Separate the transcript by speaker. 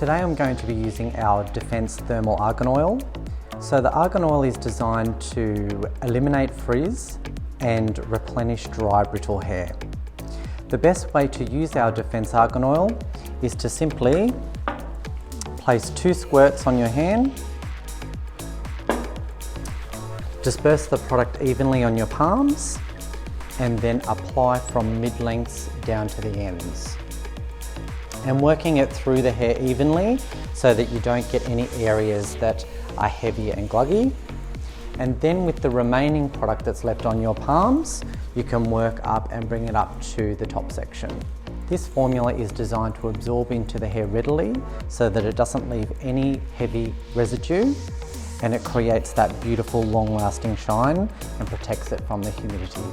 Speaker 1: Today I'm going to be using our Defense Thermal Argan Oil. So the Argan Oil is designed to eliminate frizz and replenish dry brittle hair. The best way to use our Defense Argan Oil is to simply place 2 squirts on your hand, disperse the product evenly on your palms, and then apply from mid-lengths down to the ends. And working it through the hair evenly so that you don't get any areas that are heavy and gluggy. And then with the remaining product that's left on your palms, you can work up and bring it up to the top section. This formula is designed to absorb into the hair readily so that it doesn't leave any heavy residue, and it creates that beautiful long-lasting shine and protects it from the humidity.